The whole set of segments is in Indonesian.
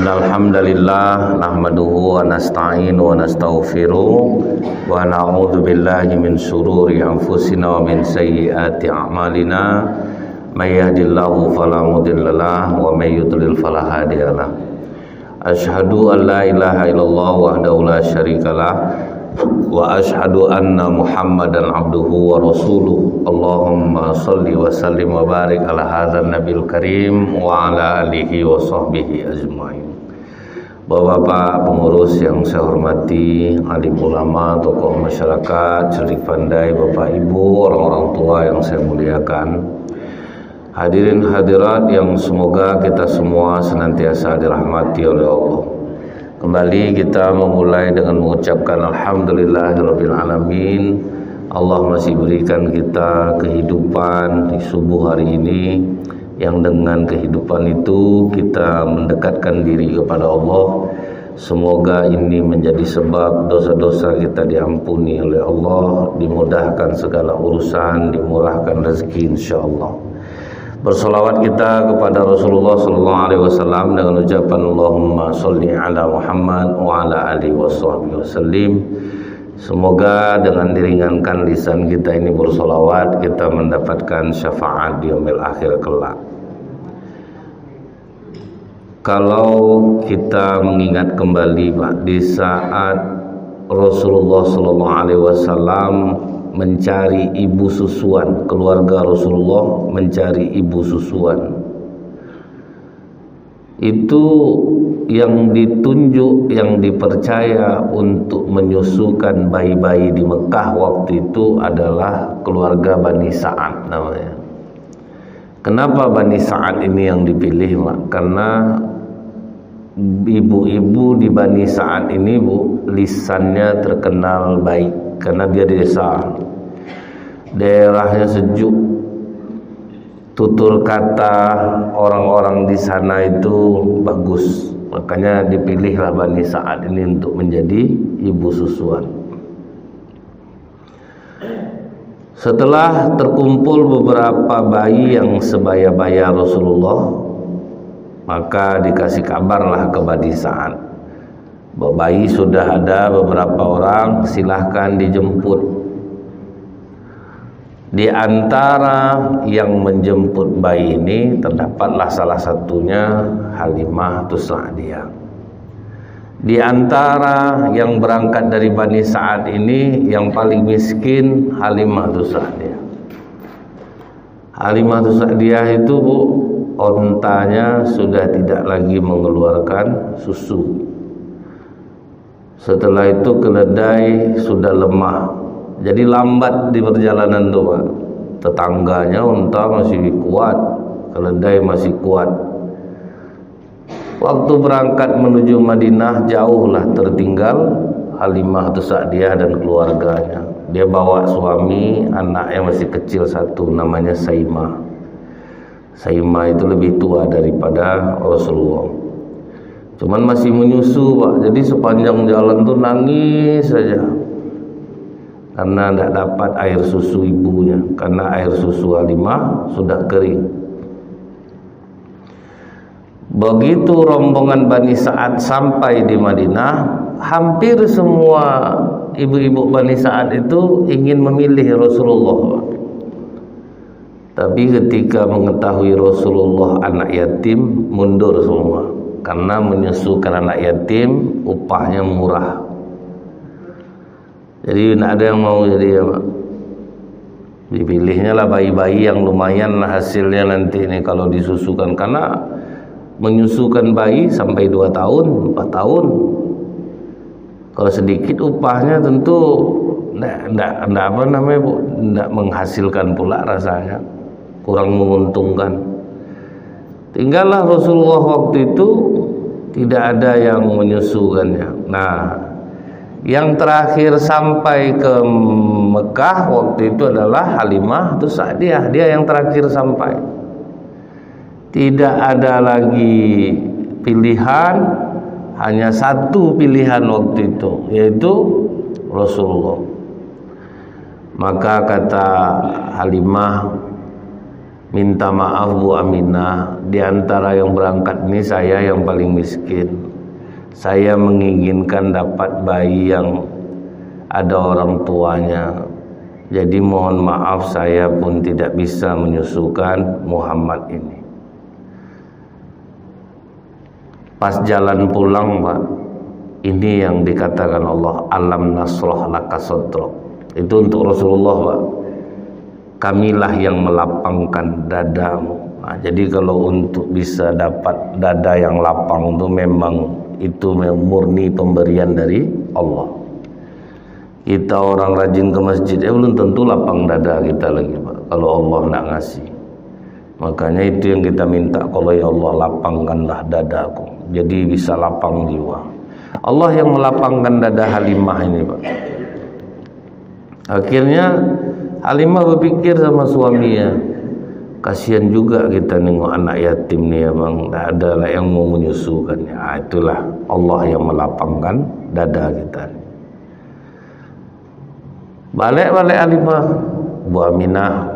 Innal hamdalillah nahmaduhu wa nasta'inu wa nastaghfiruh wa na'udzu billahi min shururi anfusina wa min sayyiati a'malina may yahdihillahu fala mudhillalah wa may yudlil fala hadiyalah. Asyhadu an la ilaha illallah wahdahu la syarikalah wa asyhadu anna Muhammadan abduhu wa rasuluh. Allahumma salli wa sallim wa barik ala hadzal nabil karim wa ala alihi wa sahbihi ajmain. Bapak-bapak pengurus yang saya hormati, alim ulama, tokoh masyarakat, cerdik pandai, bapak ibu, orang-orang tua yang saya muliakan, hadirin hadirat yang semoga kita semua senantiasa dirahmati oleh Allah. Kembali kita memulai dengan mengucapkan alhamdulillahirabbil alamin. Allah masih berikan kita kehidupan di subuh hari ini, yang dengan kehidupan itu kita mendekatkan diri kepada Allah. Semoga ini menjadi sebab dosa-dosa kita diampuni oleh Allah, dimudahkan segala urusan, dimurahkan rezeki insyaallah. Bersolawat kita kepada Rasulullah SAW dengan ucapan Allahumma sholli ala Muhammad wa ala alihi wasallim. Semoga dengan diringankan lisan kita ini bersolawat, kita mendapatkan syafaat di yaumil akhir kelak. Kalau kita mengingat kembali Pak, di saat Rasulullah SAW mencari ibu susuan, keluarga Rasulullah mencari ibu susuan, itu yang ditunjuk, yang dipercaya untuk menyusukan bayi-bayi di Mekah waktu itu adalah keluarga Bani Sa'ad namanya. Kenapa Bani Sa'ad ini yang dipilih Pak? Karena ibu-ibu di Bani Sa'ad ini Bu, lisannya terkenal baik karena dia desa, daerahnya sejuk, tutur kata orang-orang di sana itu bagus, makanya dipilihlah Bani Sa'ad ini untuk menjadi ibu susuan. Setelah terkumpul beberapa bayi yang sebaya-baya Rasulullah, maka dikasih kabarlah ke Bani Sa'ad, bayi sudah ada beberapa orang, silahkan dijemput. Di antara yang menjemput bayi ini terdapatlah salah satunya Halimah Sa'diyah. Di antara yang berangkat dari Bani Sa'ad ini yang paling miskin Halimah Sa'diyah. Halimah Sa'diyah itu Bu, ontanya sudah tidak lagi mengeluarkan susu. Setelah itu keledai sudah lemah, jadi lambat di perjalanan tuh Pak. Tetangganya unta masih kuat, keledai masih kuat. Waktu berangkat menuju Madinah jauhlah tertinggal Halimah Sa'diyah dan keluarganya. Dia bawa suami, anak yang masih kecil satu namanya Saimah. Saimah itu lebih tua daripada Rasulullah, cuman masih menyusu Pak. Jadi sepanjang jalan tuh nangis saja karena tidak dapat air susu ibunya, karena air susu Halimah sudah kering. Begitu rombongan Bani Sa'ad sampai di Madinah, hampir semua ibu-ibu Bani Sa'ad itu ingin memilih Rasulullah. Tapi ketika mengetahui Rasulullah anak yatim, mundur semua, karena menyusukan anak yatim upahnya murah. Jadi tidak ada yang mau jadi ya Pak. Dipilihnya lah bayi-bayi yang lumayan lah hasilnya nanti ini kalau disusukan, karena menyusukan bayi sampai 2 tahun, 4 tahun. Kalau sedikit upahnya tentu tidak apa namanya Bu, tidak menghasilkan pula rasanya, kurang menguntungkan. Tinggallah Rasulullah waktu itu tidak ada yang menyusukannya. Nah, yang terakhir sampai ke Mekah waktu itu adalah Halimah Sa'diyah. Dia yang terakhir sampai. Tidak ada lagi pilihan, hanya satu pilihan waktu itu, yaitu Rasulullah. Maka kata Halimah, minta maaf Bu Aminah, di antara yang berangkat ini saya yang paling miskin. Saya menginginkan dapat bayi yang ada orang tuanya. Jadi mohon maaf saya pun tidak bisa menyusukan Muhammad ini. Pas jalan pulang Pak, ini yang dikatakan Allah, alam nasrah laka sadrak. Itu untuk Rasulullah Pak. Kamilah yang melapangkan dadamu. Nah, jadi kalau untuk bisa dapat dada yang lapang itu memang murni pemberian dari Allah. Kita orang rajin ke masjid, belum tentu lapang dada kita lagi Pak, kalau Allah nak ngasih. Makanya itu yang kita minta, kalau ya Allah lapangkanlah dadaku, jadi bisa lapang jiwa. Allah yang melapangkan dada Halimah ini Pak. Akhirnya Halimah berpikir sama suaminya, kasihan juga kita nengok anak yatim nih ya Bang, tak ada lah yang mau menyusukannya. Nah, itulah Allah yang melapangkan dada kita. Balik Halimah, Bu Aminah,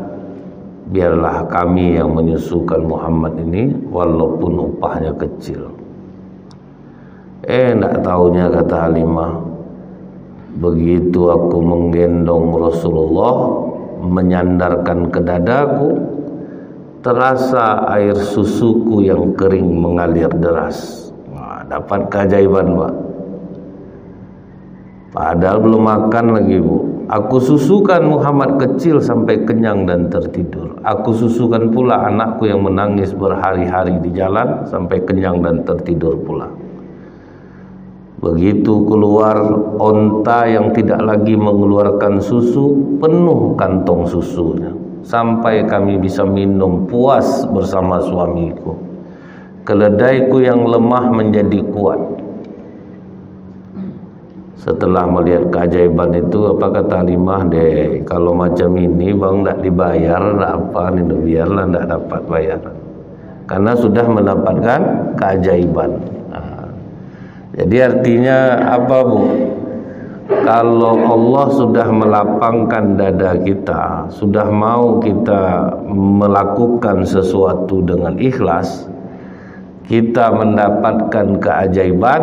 biarlah kami yang menyusukan Muhammad ini walaupun upahnya kecil. Nak taunya kata Halimah, begitu aku menggendong Rasulullah, menyandarkan ke dadaku, terasa air susuku yang kering mengalir deras. Nah, dapat keajaiban Pak. Padahal belum makan lagi Bu. Aku susukan Muhammad kecil sampai kenyang dan tertidur. Aku susukan pula anakku yang menangis berhari-hari di jalan sampai kenyang dan tertidur pula. Begitu keluar onta yang tidak lagi mengeluarkan susu, penuh kantong susunya. Sampai kami bisa minum puas bersama suamiku. Keledaiku yang lemah menjadi kuat. Setelah melihat keajaiban itu, apa kata Halimah, deh kalau macam ini Bang tak dibayar, tak apa nih, biarlah tak dapat bayaran, karena sudah mendapatkan keajaiban. Nah, jadi artinya apa Bu? Kalau Allah sudah melapangkan dada kita, sudah mau kita melakukan sesuatu dengan ikhlas, kita mendapatkan keajaiban,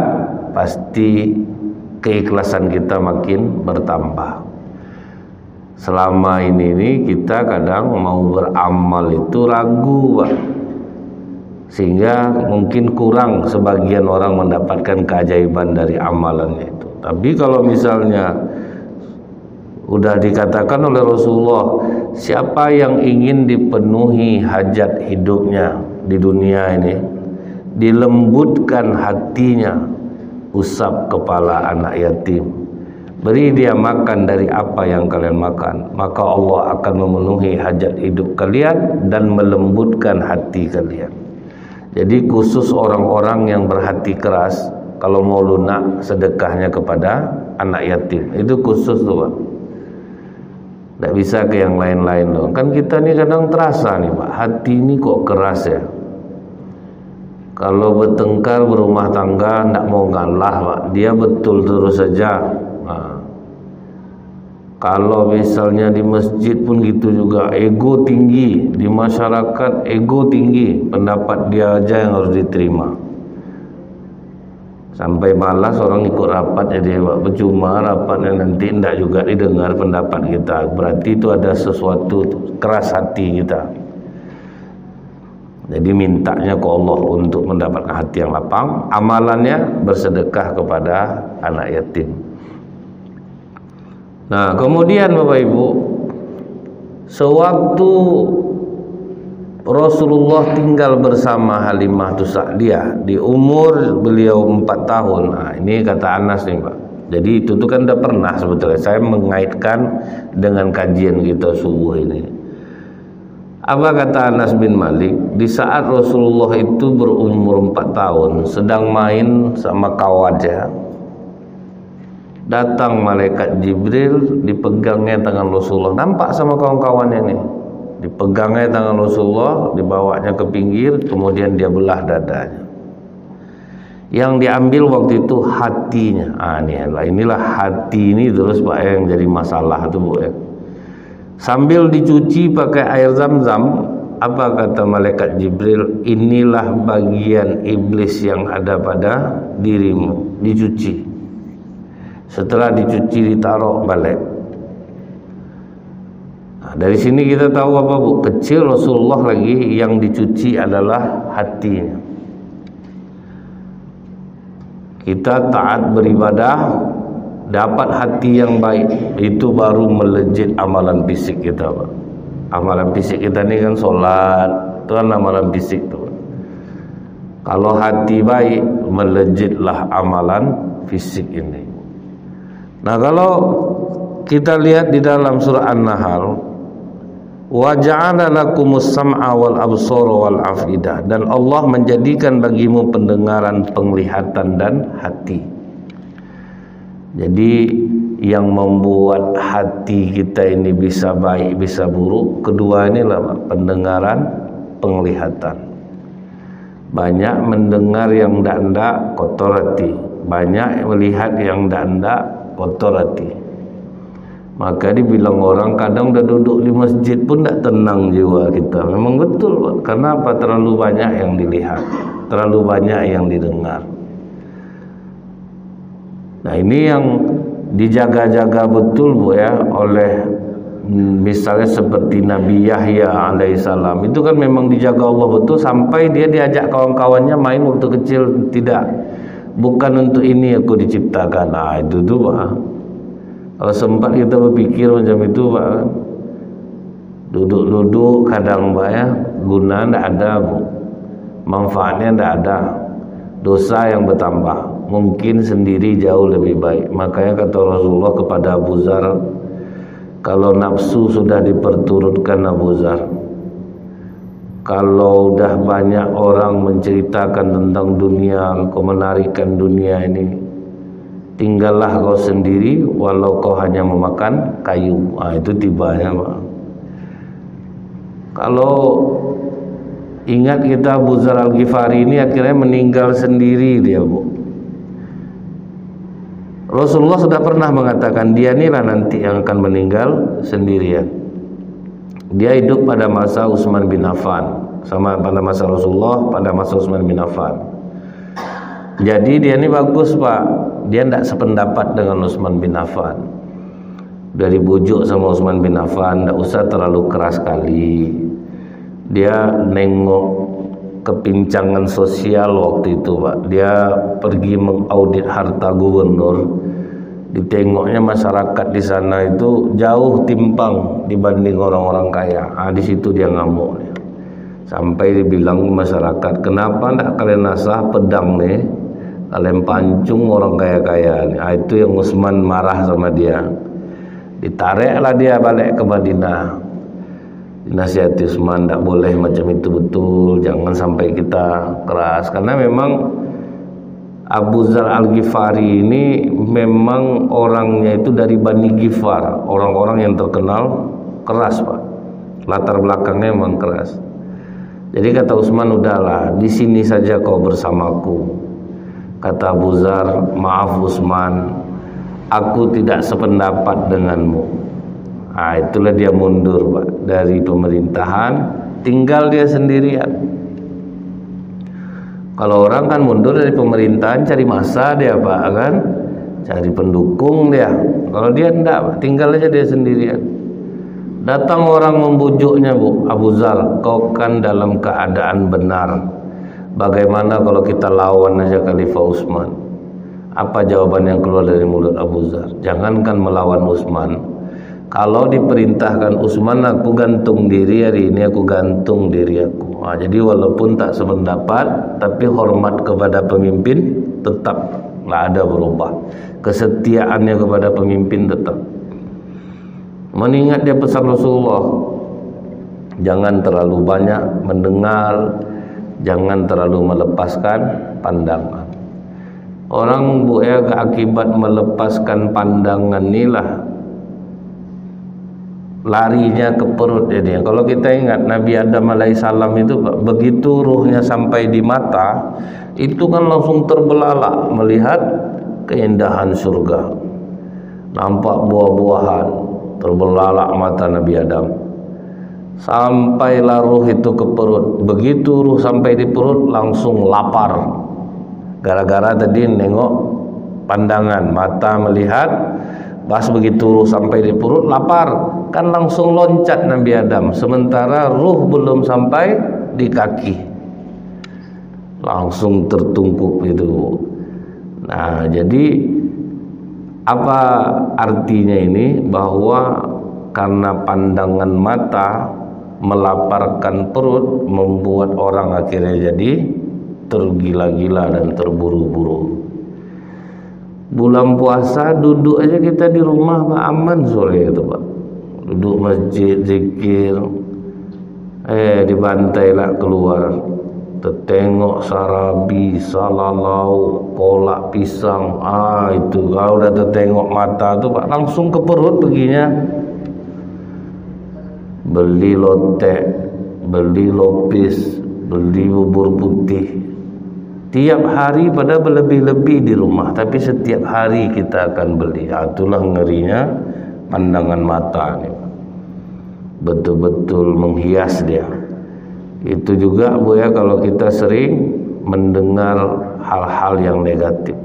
pasti keikhlasan kita makin bertambah. Selama ini kita kadang mau beramal itu ragu Pak, sehingga mungkin kurang sebagian orang mendapatkan keajaiban dari amalannya itu. Tapi kalau misalnya udah dikatakan oleh Rasulullah, siapa yang ingin dipenuhi hajat hidupnya di dunia ini, dilembutkan hatinya, usap kepala anak yatim, beri dia makan dari apa yang kalian makan, maka Allah akan memenuhi hajat hidup kalian dan melembutkan hati kalian. Jadi khusus orang-orang yang berhati keras, kalau mau lunak sedekahnya kepada anak yatim, itu khusus tuh Pak. Tidak bisa ke yang lain-lain dong. Kan kita nih kadang terasa nih Pak, hati ini kok keras ya. Kalau bertengkar berumah tangga tidak mau ngalah Pak, dia betul terus saja. Nah, kalau misalnya di masjid pun gitu juga, ego tinggi, di masyarakat ego tinggi, pendapat dia aja yang harus diterima. Sampai malas orang ikut rapat, jadi Pak, percuma rapatnya nanti tidak juga didengar pendapat kita. Berarti itu ada sesuatu keras hati kita. Jadi mintanya ke Allah untuk mendapatkan hati yang lapang, amalannya bersedekah kepada anak yatim. Nah, kemudian Bapak Ibu, sewaktu Rasulullah tinggal bersama Halimah Sa'diyah di umur beliau 4 tahun. Nah, ini kata Anas nih Pak. Jadi itu tuh kan udah pernah sebetulnya. Saya mengaitkan dengan kajian kita subuh ini. Apa kata Anas bin Malik? Di saat Rasulullah itu berumur 4 tahun, sedang main sama kawannya, datang malaikat Jibril, dipegangnya tangan Rasulullah. Nampak sama kawan-kawannya nih, dipegangnya tangan Rasulullah, dibawanya ke pinggir, kemudian dia belah dadanya. Yang diambil waktu itu hatinya. Inilah hati ini terus Pak yang jadi masalah tuh Bu ya. Sambil dicuci pakai air zam-zam, Apa kata malaikat Jibril? Inilah bagian iblis yang ada pada dirimu, dicuci. Setelah dicuci ditaruh balik. Nah, dari sini kita tahu apa Bu? Kecil Rasulullah lagi yang dicuci adalah hatinya. Kita taat beribadah, dapat hati yang baik, itu baru melejit amalan fisik kita Pak. Amalan fisik kita ini kan sholat, itu kan amalan fisik tuh. Kalau hati baik, melejitlah amalan fisik ini. Nah, kalau kita lihat di dalam surah An-Nahl, wa ja'ala lakumus sam'a wal absara wal afidah, dan Allah menjadikan bagimu pendengaran, penglihatan dan hati. Jadi yang membuat hati kita ini bisa baik bisa buruk, kedua inilah pendengaran, penglihatan. Banyak mendengar yang ndak kotor hati, banyak melihat yang ndak kotor hati. Maka dibilang orang kadang udah duduk di masjid pun ndak tenang jiwa kita. Memang betul Pak. Karena apa? Terlalu banyak yang dilihat, terlalu banyak yang didengar. Nah, ini yang dijaga-jaga betul Bu ya oleh misalnya seperti Nabi Yahya alaihissalam. Itu kan memang dijaga Allah betul sampai dia diajak kawan-kawannya main waktu kecil. Tidak, bukan untuk ini aku diciptakan. Nah, itu tuh Pak. Kalau sempat kita berpikir macam itu Pak, duduk-duduk kadang Pak ya, guna tidak ada Bu, manfaatnya tidak ada, dosa yang bertambah. Mungkin sendiri jauh lebih baik. Makanya kata Rasulullah kepada Abu Dzar, kalau nafsu sudah diperturutkan Abu Dzar, kalau udah banyak orang menceritakan tentang dunia, kau menarikan dunia ini, tinggallah kau sendiri walau kau hanya memakan kayu. Nah, itu tibanya Pak. Kalau ingat kita Abu Dzar Al-Ghifari ini akhirnya meninggal sendiri dia Bu. Rasulullah sudah pernah mengatakan dia inilah nanti yang akan meninggal sendirian. Dia hidup pada masa Utsman bin Affan, sama pada masa Rasulullah, pada masa Utsman bin Affan. Jadi dia ini bagus Pak, dia tidak sependapat dengan Utsman bin Affan. Dari bujuk sama Utsman bin Affan, tidak usah terlalu keras sekali. Dia nengok kepincangan sosial waktu itu Pak. Dia pergi mengaudit harta gubernur. Ditengoknya masyarakat di sana itu jauh timpang dibanding orang-orang kaya. Nah, di situ dia ngamuk. Sampai dibilang masyarakat, kenapa tidak kalian asah pedang nih, kalian pancung orang kaya-kaya. Nah, itu yang Utsman marah sama dia. Ditariklah dia balik ke Madinah. Dinasihati Utsman, tidak boleh macam itu betul, jangan sampai kita keras. Karena memang Abu Dzar Al-Ghifari ini memang orangnya itu dari Bani Ghifar, orang-orang yang terkenal keras Pak. Latar belakangnya memang keras. Jadi kata Utsman, udahlah, di sini saja kau bersamaku. Kata Abu Dzar, maaf Utsman, aku tidak sependapat denganmu. Nah, itulah dia mundur Pak dari pemerintahan, tinggal dia sendirian. Kalau orang kan mundur dari pemerintahan cari masa dia Pak kan, cari pendukung dia. Kalau dia enggak Pak, tinggal aja dia sendirian. Datang orang membujuknya Bu, Abu Dzar, kau kan dalam keadaan benar. Bagaimana kalau kita lawan aja Khalifah Utsman? Apa jawaban yang keluar dari mulut Abu Dzar? Jangankan melawan Utsman, kalau diperintahkan Utsman, aku gantung diri, hari ini aku gantung diri aku. Nah, jadi walaupun tak sependapat, tapi hormat kepada pemimpin tetap nggak ada berubah. Kesetiaannya kepada pemimpin tetap. Mengingat dia pesan Rasulullah, jangan terlalu banyak mendengar, jangan terlalu melepaskan pandangan. Orang Bu ya, akibat melepaskan pandangan inilah larinya ke perut jadi. Kalau kita ingat Nabi Adam alaihissalam itu begitu ruhnya sampai di mata, itu kan langsung terbelalak melihat keindahan surga. Nampak buah-buahan, terbelalak mata Nabi Adam. Sampailah ruh itu ke perut. Begitu ruh sampai di perut langsung lapar. Gara-gara tadi nengok pandangan, mata melihat. Pas begitu ruh sampai di perut lapar, kan langsung loncat Nabi Adam. Sementara ruh belum sampai di kaki, langsung tertungkup itu. Nah, jadi apa artinya ini? Bahwa karena pandangan mata melaparkan perut, membuat orang akhirnya jadi tergila-gila dan terburu-buru. Bulan puasa duduk aja kita di rumah Pak, aman sore itu Pak. Duduk masjid, zikir, dibantailah keluar. Tertengok sarabi, salalau, kolak pisang. Itu kalau udah tertengok mata tuh Pak, langsung ke perut perginya. Beli lotek, beli lopis, beli bubur putih. Tiap hari pada berlebih-lebih di rumah, tapi setiap hari kita akan beli. Itulah ngerinya pandangan mata nih. Betul-betul menghias dia. Itu juga Bu ya, kalau kita sering mendengar hal-hal yang negatif.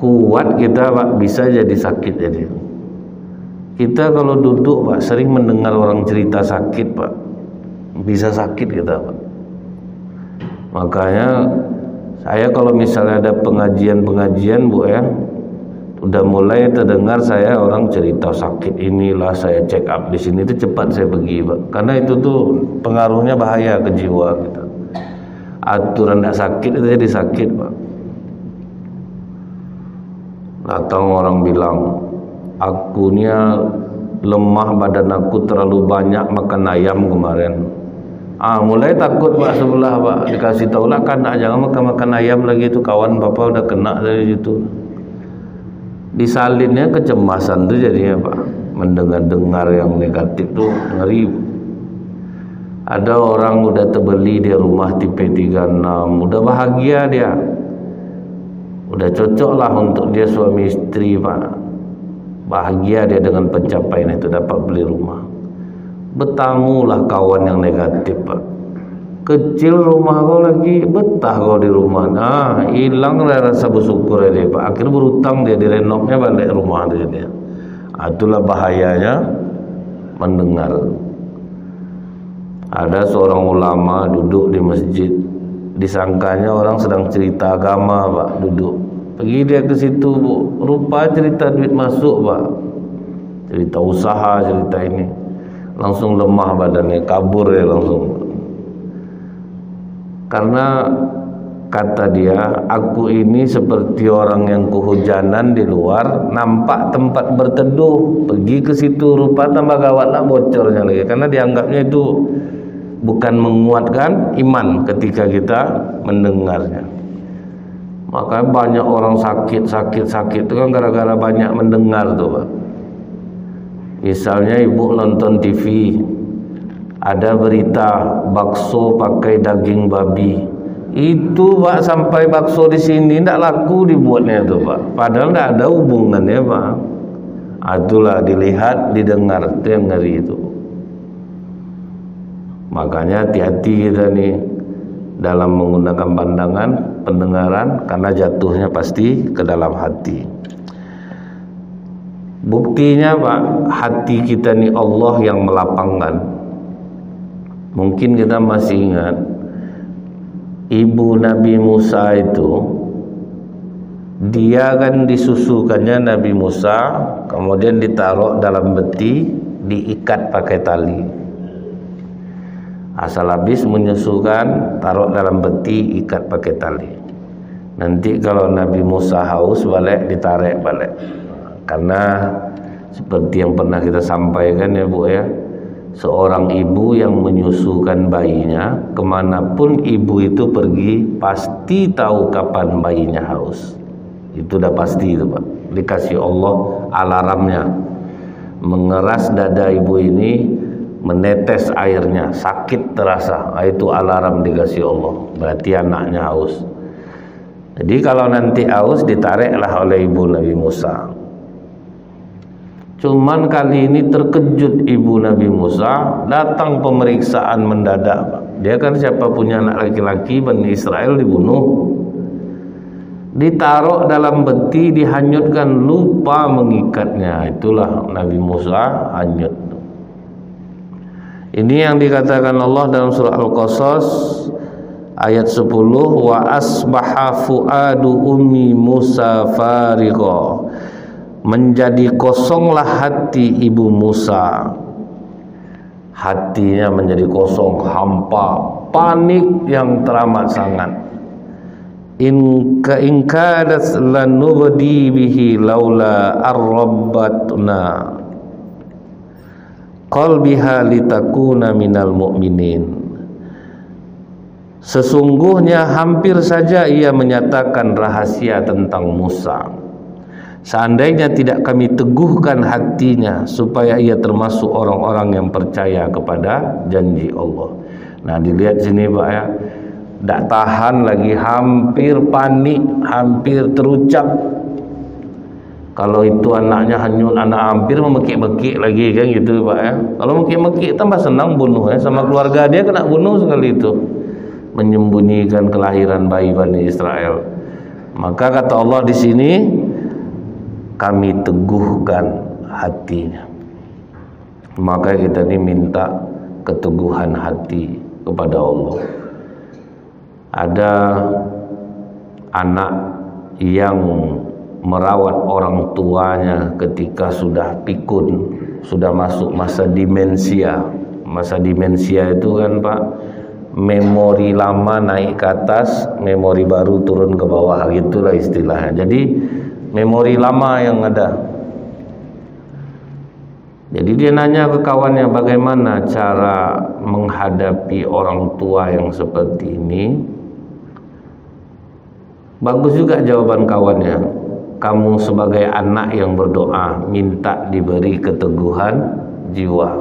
Kuat kita Pak, bisa jadi sakit jadi. Kita kalau duduk Pak, sering mendengar orang cerita sakit Pak, bisa sakit kita Pak. Makanya saya kalau misalnya ada pengajian-pengajian Bu ya, udah mulai terdengar saya orang cerita sakit inilah, saya check up di sini itu cepat saya pergi Pak. Karena itu tuh pengaruhnya bahaya ke jiwa kita. Aturan tidak sakit itu jadi sakit Pak. Datang orang bilang, akunya lemah, badan aku terlalu banyak makan ayam kemarin. Mulai takut Pak sebelah Pak, dikasih tahu lah kan jangan makan ayam lagi, itu kawan Bapak udah kena dari situ. Disalinnya kecemasan tuh jadinya Pak, mendengar-dengar yang negatif tuh ngeri. Ada orang udah terbeli di rumah tipe 36, udah bahagia dia, udah cocok lah untuk dia suami istri Pak. Bahagia dia dengan pencapaian itu, dapat beli rumah. Bertamulah kawan yang negatif Pak. Kecil rumah kau lagi, betah kau di rumah. Hilang rasa bersyukur dia Pak. Akhirnya berutang dia, direnovnya balik rumah dia. Itulah bahayanya mendengar. Ada seorang ulama duduk di masjid, disangkanya orang sedang cerita agama Pak, duduk. Pergi dia ke situ Bu, rupa cerita duit masuk Pak, cerita usaha, cerita ini. Langsung lemah badannya, kabur dia langsung. Karena kata dia, aku ini seperti orang yang kehujanan di luar, nampak tempat berteduh, pergi ke situ, rupa tambah gawatlah bocornya lagi. Karena dianggapnya itu bukan menguatkan iman ketika kita mendengarnya. Makanya banyak orang sakit itu kan gara-gara banyak mendengar tuh Pak. Misalnya ibu nonton TV, ada berita bakso pakai daging babi. Itu Pak, sampai bakso di sini tidak laku dibuatnya tuh Pak. Padahal tidak ada hubungannya Pak. Itulah dilihat, didengar, itu yang ngeri itu. Makanya hati-hati kita nih dalam menggunakan pandangan, pendengaran, karena jatuhnya pasti ke dalam hati. Buktinya Pak, hati kita nih Allah yang melapangkan. Mungkin kita masih ingat ibu Nabi Musa itu, dia kan disusukannya Nabi Musa, kemudian ditaruh dalam peti, diikat pakai tali. Asal habis menyusukan, taruh dalam peti, ikat pakai tali. Nanti kalau Nabi Musa haus balik, ditarik balik. Karena seperti yang pernah kita sampaikan ya Bu ya, seorang ibu yang menyusukan bayinya, kemanapun ibu itu pergi, pasti tahu kapan bayinya haus. Itu udah pasti itu Pak. Dikasih Allah alarmnya. Mengeras dada ibu ini, menetes airnya, sakit terasa, itu alarm dikasih Allah, berarti anaknya haus. Jadi kalau nanti haus, ditariklah oleh ibu Nabi Musa. Cuman kali ini terkejut ibu Nabi Musa, datang pemeriksaan mendadak, Pak. Dia kan siapa punya anak laki-laki, Bani Israel dibunuh, ditaruh dalam peti, dihanyutkan, lupa mengikatnya. Itulah Nabi Musa hanyut. Ini yang dikatakan Allah dalam surah Al-Qasas ayat 10, wa asbaha fuadu ummi Musa farigha, menjadi kosonglah hati ibu Musa. Hatinya menjadi kosong, hampa, panik yang teramat sangat. In kadat lanubdi bihi laula arrabbatna qalbiha litakuna minal mu'minin. Sesungguhnya hampir saja ia menyatakan rahasia tentang Musa, seandainya tidak kami teguhkan hatinya supaya ia termasuk orang-orang yang percaya kepada janji Allah. Nah, dilihat sini Pak ya, tidak tahan lagi, hampir panik, hampir terucap. Kalau itu anaknya hanyut, anak hampir memekik-mekik lagi kan gitu Pak ya. Kalau mekik-mekik tambah senang bunuh ya, sama keluarga dia kena bunuh sekali itu, menyembunyikan kelahiran bayi Bani Israel. Maka kata Allah di sini, kami teguhkan hatinya. Maka kita ini minta keteguhan hati kepada Allah. Ada anak yang merawat orang tuanya ketika sudah pikun, sudah masuk masa demensia. Masa demensia itu kan Pak, memori lama naik ke atas, memori baru turun ke bawah, gitulah istilahnya. Jadi memori lama yang ada. Jadi dia nanya ke kawannya, bagaimana cara menghadapi orang tua yang seperti ini. Bagus juga jawaban kawannya. Kamu sebagai anak yang berdoa, minta diberi keteguhan jiwa,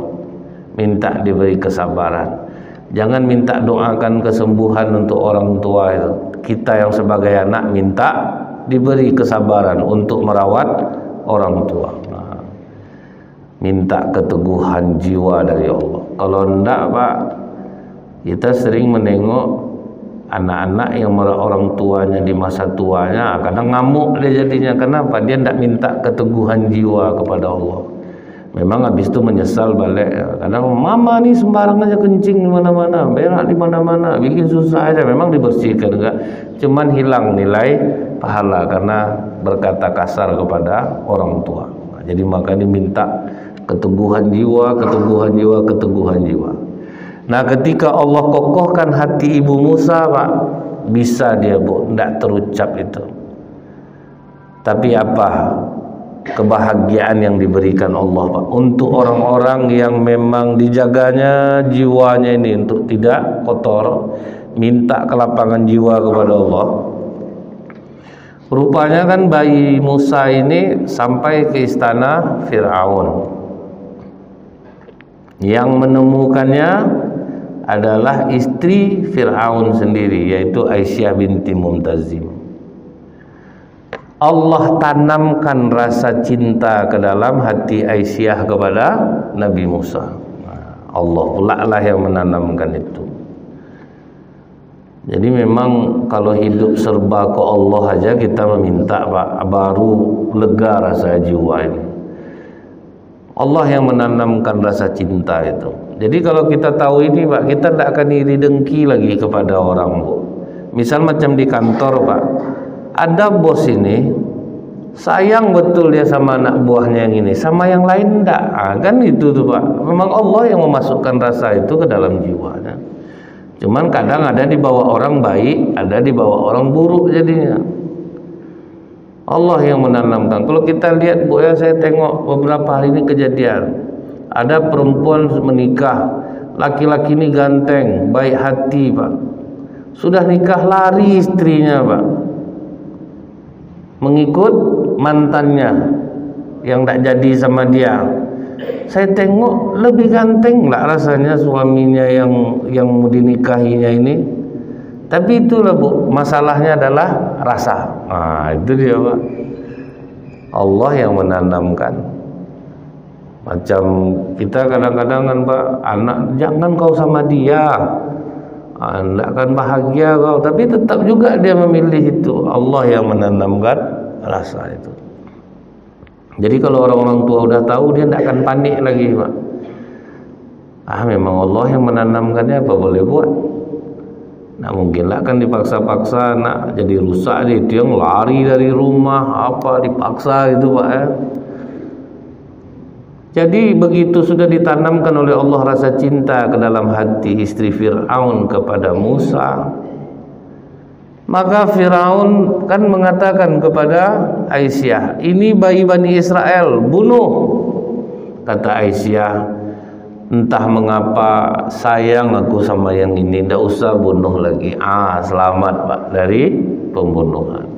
minta diberi kesabaran. Jangan minta doakan kesembuhan untuk orang tua itu. Kita yang sebagai anak minta diberi kesabaran untuk merawat orang tua. Nah, minta keteguhan jiwa dari Allah. Kalau enggak Pak, kita sering menengok anak-anak yang merawat orang tuanya di masa tuanya, kadang ngamuk dia jadinya. Kenapa? Dia tidak minta keteguhan jiwa kepada Allah. Memang habis itu menyesal balik. Kadang mama nih sembarang aja kencing di mana-mana, berak di mana-mana, bikin susah aja. Memang dibersihkan enggak, cuman hilang nilai pahala karena berkata kasar kepada orang tua. Jadi maka diminta keteguhan jiwa, keteguhan jiwa, keteguhan jiwa. Nah, ketika Allah kokohkan hati ibu Musa Pak, bisa dia Bu, tidak terucap itu. Tapi apa kebahagiaan yang diberikan Allah Pak untuk orang-orang yang memang dijaganya jiwanya ini untuk tidak kotor, minta kelapangan jiwa kepada Allah. Rupanya kan bayi Musa ini sampai ke istana Fir'aun. Yang menemukannya adalah istri Fir'aun sendiri, yaitu Aisyah binti Mumtazim. Allah tanamkan rasa cinta ke dalam hati Aisyah kepada Nabi Musa. Allah pula lah yang menanamkan itu. Jadi memang kalau hidup serba ke Allah aja kita meminta Pak, baru lega rasa jiwa ini. Allah yang menanamkan rasa cinta itu. Jadi kalau kita tahu ini Pak, kita tidak akan iri dengki lagi kepada orang Bu. Misal macam di kantor Pak, ada bos ini sayang betul dia sama anak buahnya yang ini, sama yang lain enggak. Kan itu tuh Pak. Memang Allah yang memasukkan rasa itu ke dalam jiwanya. Cuman kadang ada di bawah orang baik, ada di bawah orang buruk jadinya. Allah yang menanamkan. Kalau kita lihat Bu ya, saya tengok beberapa hari ini kejadian. Ada perempuan menikah, laki-laki ini ganteng, baik hati Pak. Sudah nikah lari istrinya Pak, mengikut mantannya yang tak jadi sama dia. Saya tengok lebih ganteng lah rasanya suaminya yang mau dinikahinya ini. Tapi itulah Bu, masalahnya adalah rasa. Nah, itu dia Pak. Allah yang menanamkan. Macam kita kadang-kadang kan Pak, anak jangan kau sama dia, anda akan bahagia kau, tapi tetap juga dia memilih itu. Allah yang menanamkan rasa itu. Jadi kalau orang-orang tua udah tahu, dia tidak akan panik lagi Pak. Memang Allah yang menanamkannya, apa boleh buat. Nah mungkinlah kan dipaksa-paksa nak jadi rusak dia yang lari dari rumah, apa dipaksa gitu Pak ya. Jadi begitu sudah ditanamkan oleh Allah rasa cinta ke dalam hati istri Fir'aun kepada Musa, maka Fir'aun kan mengatakan kepada Aisyah, ini bayi Bani Israel, bunuh. Kata Aisyah, entah mengapa sayang aku sama yang ini, tidak usah bunuh lagi. Selamat Pak dari pembunuhan.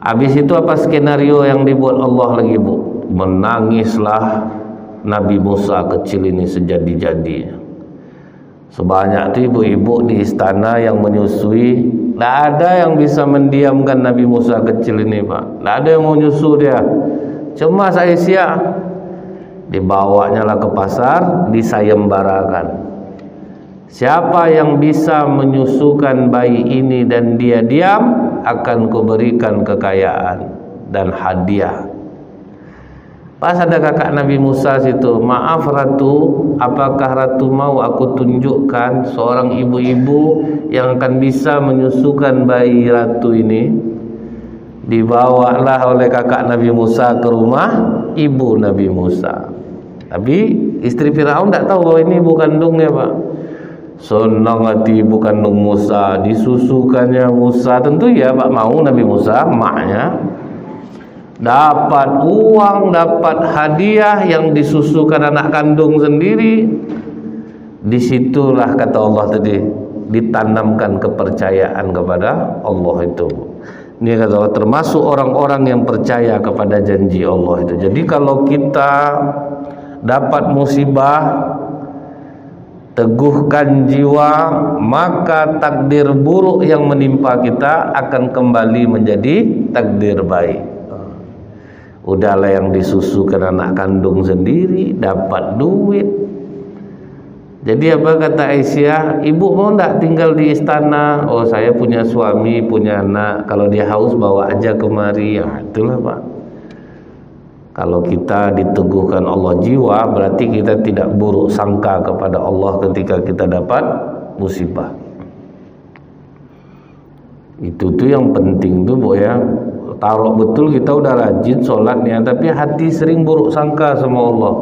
Habis itu apa skenario yang dibuat Allah lagi Bu? Menangislah Nabi Musa kecil ini sejadi-jadinya. Sebanyak itu ibu-ibu di istana yang menyusui, tidak ada yang bisa mendiamkan Nabi Musa kecil ini Pak. Tidak ada yang mau nyusu dia. Cuma Aisyah dibawanya lah ke pasar, disayembarakan. Siapa yang bisa menyusukan bayi ini dan dia diam, akan kuberikan kekayaan dan hadiah. Pas ada kakak Nabi Musa situ, maaf Ratu, apakah Ratu mau aku tunjukkan seorang ibu-ibu yang akan bisa menyusukan bayi Ratu ini? Dibawalah oleh kakak Nabi Musa ke rumah ibu Nabi Musa. Tapi istri Firaun tidak tahu bahwa ini ibu kandungnya Pak. Senang hati ibu kandung Musa, disusukannya Musa. Tentu ya Pak, mau Nabi Musa, maknya dapat uang, dapat hadiah yang disusukan anak kandung sendiri. Disitulah kata Allah tadi, ditanamkan kepercayaan kepada Allah itu. Ini kata Allah, termasuk orang-orang yang percaya kepada janji Allah itu. Jadi kalau kita dapat musibah, teguhkan jiwa, maka takdir buruk yang menimpa kita akan kembali menjadi takdir baik. Udahlah yang disusukan anak kandung sendiri, dapat duit. Jadi apa kata Aisyah, ibu mau tak tinggal di istana? Oh saya punya suami, punya anak, kalau dia haus bawa aja kemari. Itulah Pak. Kalau kita diteguhkan Allah jiwa, berarti kita tidak buruk sangka kepada Allah ketika kita dapat musibah. Itu tuh yang penting tuh Bu ya. Taruh betul kita udah rajin sholatnya, tapi hati sering buruk sangka sama Allah.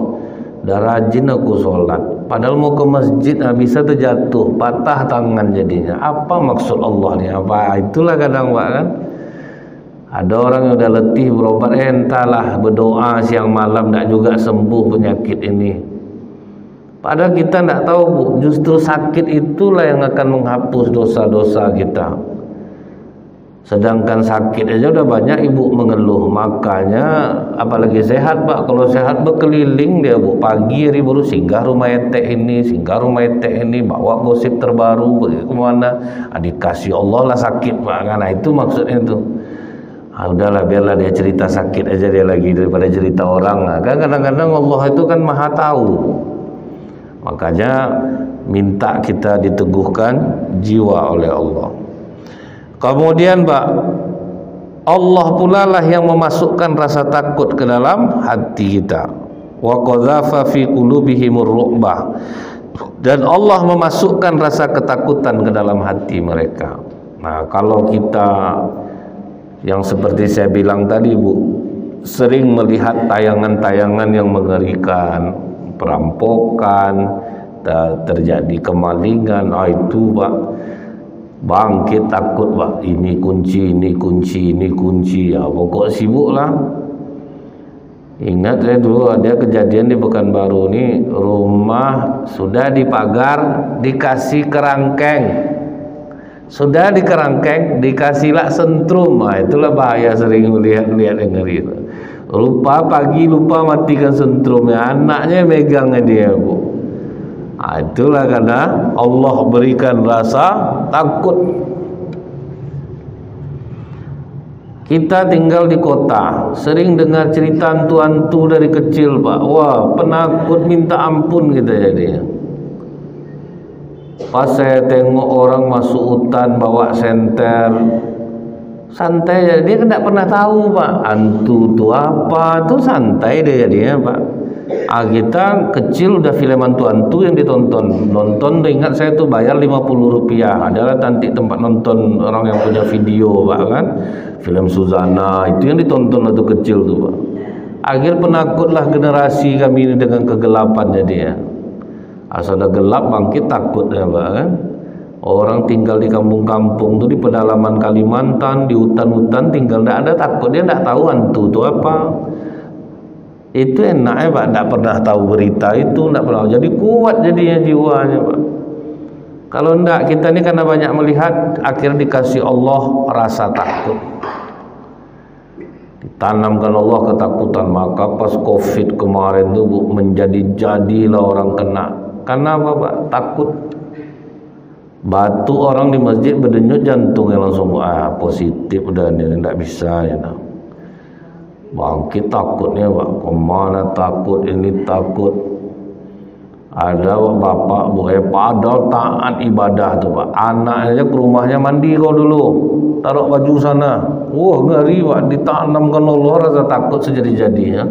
Udah rajin aku sholat, padahal mau ke masjid bisa terjatuh, patah tangan jadinya. Apa maksud Allah nih? Apa itulah kadang Pak kan? Ada orang yang udah letih berobat, entahlah berdoa siang malam tidak juga sembuh penyakit ini. Padahal kita tidak tahu Bu, justru sakit itulah yang akan menghapus dosa-dosa kita. Sedangkan sakit aja udah banyak ibu mengeluh, makanya apalagi sehat Pak. Kalau sehat berkeliling dia Bu, pagi hari baru singgah rumah etek ini, singgah rumah etek ini, bawa gosip terbaru, pergi kemana, dikasih Allah lah sakit Pak. Karena itu maksudnya itu. Udahlah biarlah dia cerita sakit aja dia lagi daripada cerita orang. Kan kadang-kadang Allah itu kan maha tahu. Makanya minta kita diteguhkan jiwa oleh Allah. Kemudian Pak, Allah pula lah yang memasukkan rasa takut ke dalam hati kita. Wa qadzafa fi qulubihimur ru'bah. Dan Allah memasukkan rasa ketakutan ke dalam hati mereka. Nah, kalau kita yang seperti saya bilang tadi Bu, sering melihat tayangan-tayangan yang mengerikan, perampokan, terjadi kemalingan, itu Pak, bangkit takut Pak, ini kunci, ini kunci, ini kunci, ya pokok sibuk lah. Ingat saya dulu ada kejadian di Pekanbaru ini, rumah sudah dipagar, dikasih kerangkeng, sudah dikerangkeng, dikasihlah sentrum. Itulah bahaya sering lihat-lihat yang ngeri. Lupa pagi, lupa matikan sentrumnya, anaknya megangnya dia Bu. Itulah karena Allah berikan rasa takut. Kita tinggal di kota, sering dengar cerita hantu-hantu dari kecil, Pak. Wah, penakut minta ampun kita jadi. Pas saya tengok orang masuk hutan bawa senter, santai aja, dia tidak pernah tahu, Pak, hantu itu apa, tuh santai dia jadinya, Pak. Kita kecil udah film hantu-hantu yang ditonton. Nonton ingat saya tuh bayar 50 rupiah. Adalah nanti tempat nonton orang yang punya video, Pak, kan. Film Suzana itu yang ditonton waktu kecil tuh, Pak. Akhir penakutlah generasi kami ini dengan kegelapan jadi ya. Asal ada gelap bangkit takut ya, Pak, kan. Orang tinggal di kampung-kampung tuh di pedalaman Kalimantan, di hutan-hutan tinggal tidak ada takut, dia tidak tahu hantu itu apa. Itu enaknya, Pak, tidak pernah tahu berita itu, tidak pernah. Jadi kuat jadinya jiwanya, Pak. Kalau tidak, kita ini karena banyak melihat, akhirnya dikasih Allah rasa takut. Ditanamkan Allah ketakutan. Maka pas COVID kemarin itu, Bu, menjadi-jadilah orang kena. Karena apa, Pak? Takut. Batu orang di masjid berdenyut jantungnya langsung positif udah ini tidak bisa ya. Bangkit takutnya, Pak. Kemana takut, ini takut. Ada bapak Bu padahal taat ibadah tuh, Pak. Anaknya ke rumahnya, mandi kau dulu, taruh baju sana. Wah, ngeri, Pak. Ditanamkan Allah rasa takut sejadi-jadinya.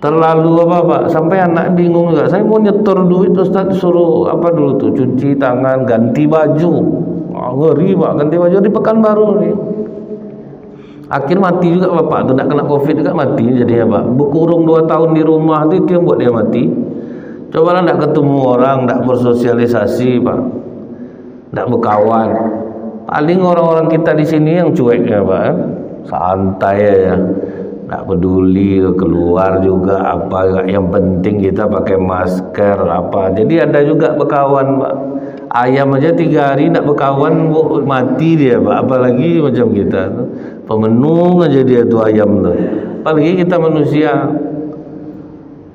Terlalu apa, Pak? Sampai anak bingung juga. Saya mau nyetor duit, Ustaz suruh apa dulu tuh, cuci tangan, ganti baju. Ngeri, Pak, ganti baju di Pekanbaru nih. Akhir mati juga bapak tuh, tidak kena COVID juga mati jadi ya, Pak. Berkurung 2 tahun di rumah itu yang buat dia mati. Cobalah tidak ketemu orang, tidak bersosialisasi, Pak, tidak berkawan. Paling orang-orang kita di sini yang cuek ya, Pak, santai ya, tidak peduli keluar juga apa. Yang penting kita pakai masker apa. Jadi ada juga berkawan, Pak. Ayam aja 3 hari tidak berkawan, mati dia, Pak. Apalagi macam kita tuh, pemenung aja dia tuh ayam tuh. Apalagi kita manusia.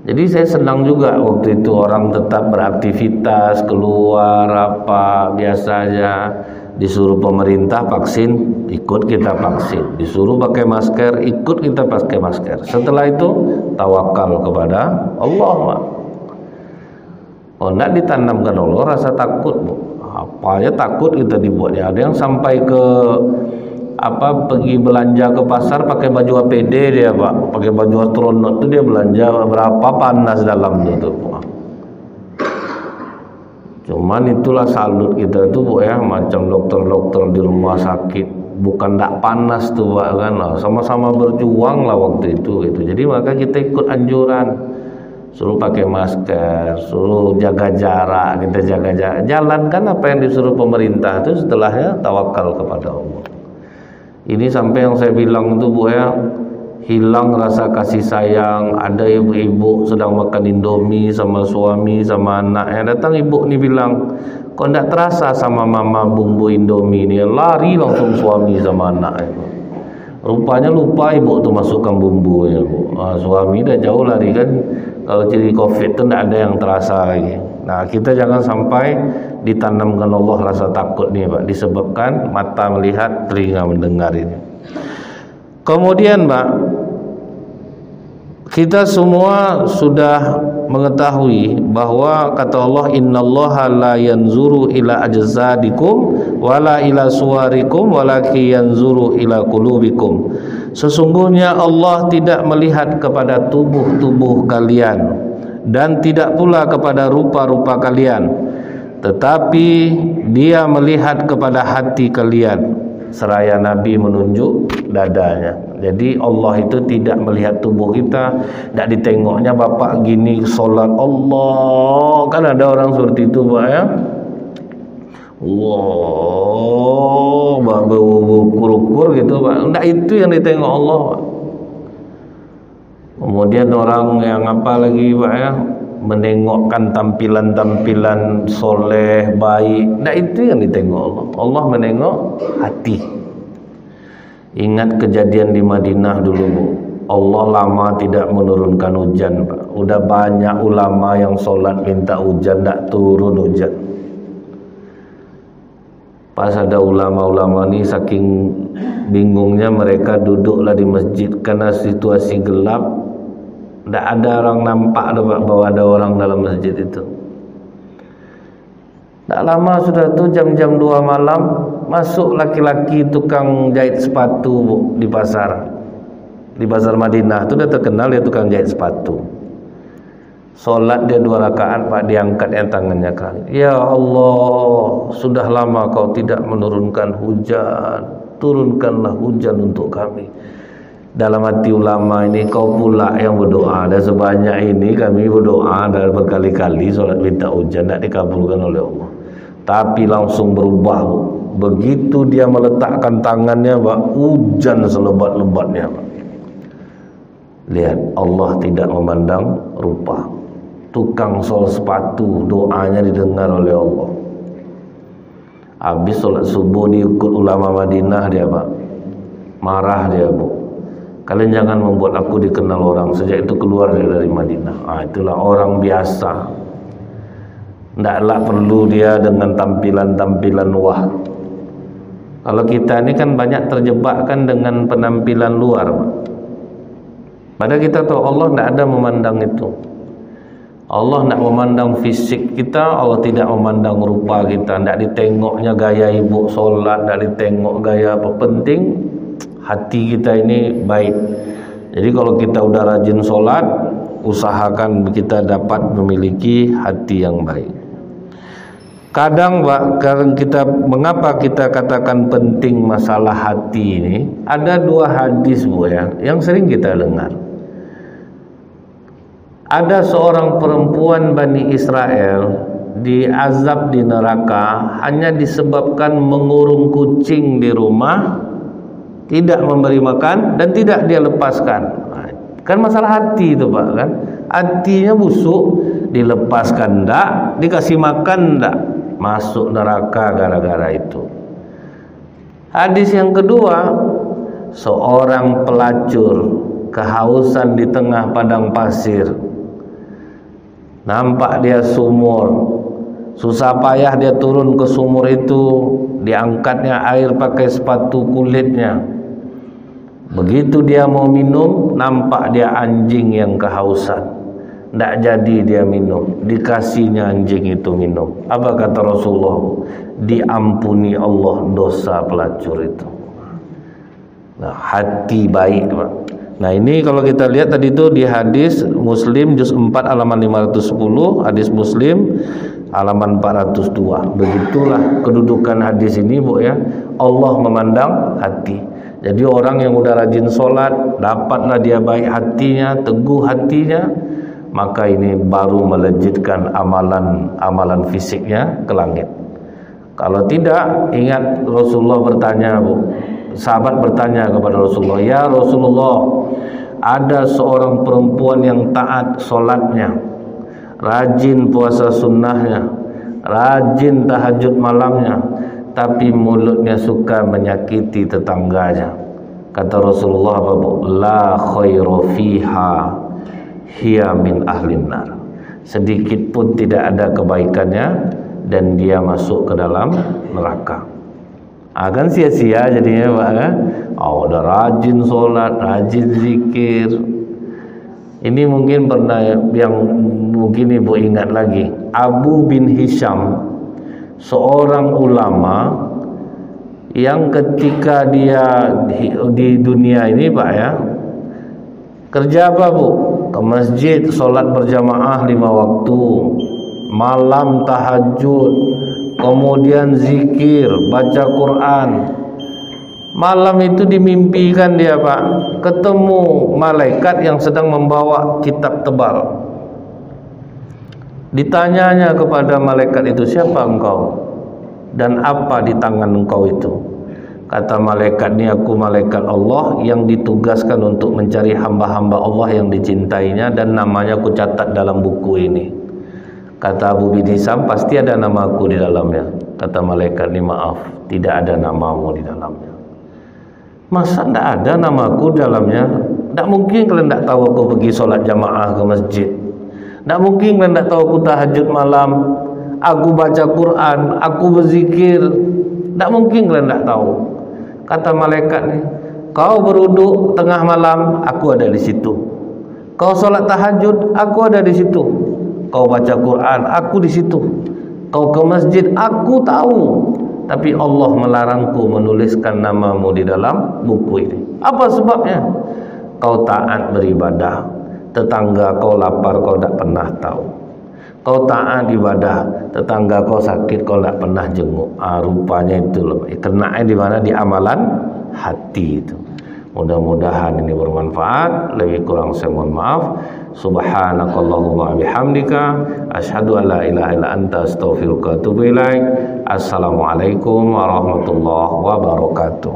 Jadi saya senang juga waktu itu orang tetap beraktivitas, keluar apa biasa aja. Disuruh pemerintah vaksin, ikut kita vaksin. Disuruh pakai masker, ikut kita pakai masker. Setelah itu tawakal kepada Allah, Pak. Oh, tidak ditanamkan Allah rasa takut, Bu. Apa aja takut kita dibuatnya. Ada yang sampai ke apa, pergi belanja ke pasar pakai baju APD dia, Pak. Pakai baju astronot itu dia belanja, berapa panas dalam itu, Pak. Cuman itulah salut kita itu, Bu, ya, macam dokter-dokter di rumah sakit. Bukan tidak panas tuh, Pak, kan. Sama-sama berjuang lah waktu itu gitu. Jadi maka kita ikut anjuran. Suruh pakai masker, suruh jaga jarak, kita jaga jarak. Jalankan apa yang disuruh pemerintah itu, setelahnya tawakal kepada Allah. Ini sampai yang saya bilang itu, Bu, ya, hilang rasa kasih sayang. Ada ibu-ibu sedang makan Indomie sama suami sama anaknya. Datang ibu ini bilang, kok tidak terasa sama mama bumbu Indomie ini. Lari langsung suami sama anaknya. Rupanya lupa ibu tuh masukkan bumbunya, Bu. Suami dah jauh lari kan. Kalau jadi COVID itu tidak ada yang terasa lagi. Nah, kita jangan sampai ditanamkan Allah rasa takut nih, Pak. Disebabkan mata melihat, telinga mendengar ini. Kemudian, Pak, kita semua sudah mengetahui bahwa kata Allah, innallaha la yanzuru ila ajzadikum wala ila suwarikum walakin yanzuru ila qulubikum. Sesungguhnya Allah tidak melihat kepada tubuh-tubuh kalian dan tidak pula kepada rupa-rupa kalian, tetapi Dia melihat kepada hati kalian. Seraya Nabi menunjuk dadanya. Jadi Allah itu tidak melihat tubuh kita, tidak ditengoknya bapak gini solat Allah, kan ada orang seperti itu, Pak, ya. Allah, berukur-ukur gitu, Pak. Tidak itu yang ditengok Allah, Pak. Kemudian orang yang apa lagi, Pak, ya, menengokkan tampilan-tampilan soleh, baik. Nah, itu yang ditengok Allah. Allah menengok hati. Ingat kejadian di Madinah dulu, Bu. Allah lama tidak menurunkan hujan, Pak. Udah banyak ulama yang sholat minta hujan, tidak turun hujan. Pas ada ulama-ulama ni saking bingungnya mereka duduklah di masjid karena situasi gelap, tidak ada orang nampak bahwa ada orang dalam masjid itu. Tak lama sudah tu jam-jam 2 malam masuk laki-laki tukang jahit sepatu di pasar Madinah. Itu dah terkenal dia tukang jahit sepatu. Solat dia 2 rakaat, Pak, diangkat yang tangannya kali. Ya Allah, sudah lama kau tidak menurunkan hujan, turunkanlah hujan untuk kami. Dalam hati ulama ini, kau pula yang berdoa. Dan sebanyak ini kami berdoa dan berkali-kali solat minta hujan, tidak dikabulkan oleh Allah. Tapi langsung berubah, Bu. Begitu dia meletakkan tangannya, Pak, hujan selebat-lebatnya, Pak. Lihat, Allah tidak memandang rupa. Tukang sol sepatu, doanya didengar oleh Allah. Habis solat subuh diikut ulama Madinah dia, Pak. Marah dia, Bu. Kalian jangan membuat aku dikenal orang. Sejak itu keluar dia dari Madinah. Itulah orang biasa. Tidaklah perlu dia dengan tampilan-tampilan wah. Kalau kita ini kan banyak terjebak kan dengan penampilan luar, Pak. Padahal kita tahu Allah tidak ada memandang itu. Allah tidak memandang fisik kita, Allah tidak memandang rupa kita, tidak ditengoknya gaya ibu solat, tidak ditengok gaya apa. Penting hati kita ini baik. Jadi kalau kita udah rajin solat, usahakan kita dapat memiliki hati yang baik. Kadang, Pak, mengapa kita katakan penting masalah hati ini? Ada 2 hadis, Bu, ya, yang sering kita dengar. Ada seorang perempuan Bani Israel diazab di neraka hanya disebabkan mengurung kucing di rumah, tidak memberi makan dan tidak dia lepaskan. Kan masalah hati itu, Pak, kan? Hatinya busuk, dilepaskan enggak, dikasih makan enggak, masuk neraka gara-gara itu. Hadis yang kedua, seorang pelacur kehausan di tengah padang pasir. Nampak dia sumur, susah payah dia turun ke sumur itu, diangkatnya air pakai sepatu kulitnya. Begitu dia mau minum, nampak dia anjing yang kehausan. Tidak jadi dia minum, dikasihnya anjing itu minum. Apa kata Rasulullah? Diampuni Allah dosa pelacur itu. Nah, hati baik, Pak. Nah, ini kalau kita lihat tadi itu di hadis Muslim juz 4 halaman 510, hadis Muslim halaman 402. Begitulah kedudukan hadis ini, Bu, ya. Allah memandang hati. Jadi orang yang udah rajin sholat, dapatlah dia baik hatinya, teguh hatinya, maka ini baru melejitkan amalan fisiknya ke langit. Kalau tidak, ingat Rasulullah bertanya, Bu. Sahabat bertanya kepada Rasulullah, ya Rasulullah, ada seorang perempuan yang taat solatnya, rajin puasa sunnahnya, rajin tahajud malamnya, tapi mulutnya suka menyakiti tetangganya. Kata Rasulullah, la khairu fiha, hiya min ahlin nar. Sedikit pun tidak ada kebaikannya dan dia masuk ke dalam neraka. Kan sia-sia jadinya, Pak, kan? Udah rajin sholat, rajin zikir. Ini mungkin pernah yang mungkin Ibu ingat lagi, Abu bin Hisham, seorang ulama yang ketika dia di dunia ini, Pak, ya, kerja apa, Bu? Ke masjid, sholat berjamaah 5 waktu, malam tahajud, kemudian zikir, baca Quran. Malam itu dimimpikan dia, Pak, ketemu malaikat yang sedang membawa kitab tebal. Ditanyanya kepada malaikat itu, siapa engkau dan apa di tangan engkau itu? Kata malaikat, ini aku malaikat Allah yang ditugaskan untuk mencari hamba-hamba Allah yang dicintainya, dan namanya aku catat dalam buku ini. Kata Abu bin Hisham, pasti ada namaku di dalamnya. Kata malaikat, ini maaf, tidak ada namamu di dalamnya. Masa tidak ada namaku di dalamnya? Tidak mungkin kalian tidak tahu aku pergi sholat jamaah ke masjid. Tidak mungkin kalian tidak tahu aku tahajud malam, aku baca Quran, aku berzikir. Tak mungkin kalian tak tahu. Kata malaikat ni, kau beruduk tengah malam, aku ada di situ. Kau solat tahajud, aku ada di situ. Kau baca Quran, aku di situ. Kau ke masjid, aku tahu. Tapi Allah melarangku menuliskan namamu di dalam buku ini. Apa sebabnya? Kau taat beribadah, tetangga kau lapar kau tak pernah tahu. Kau taat ibadah, tetangga kau sakit kau tak pernah jenguk. Rupanya itu loh. Kenanya di mana? Di amalan hati itu. Mudah-mudahan ini bermanfaat. Lebih kurang saya mohon maaf. Subhanakallahumma bihamdika asyhadu an la ilaha illa anta astaghfiruka wa atubu ilaik. Assalamualaikum warahmatullahi wabarakatuh.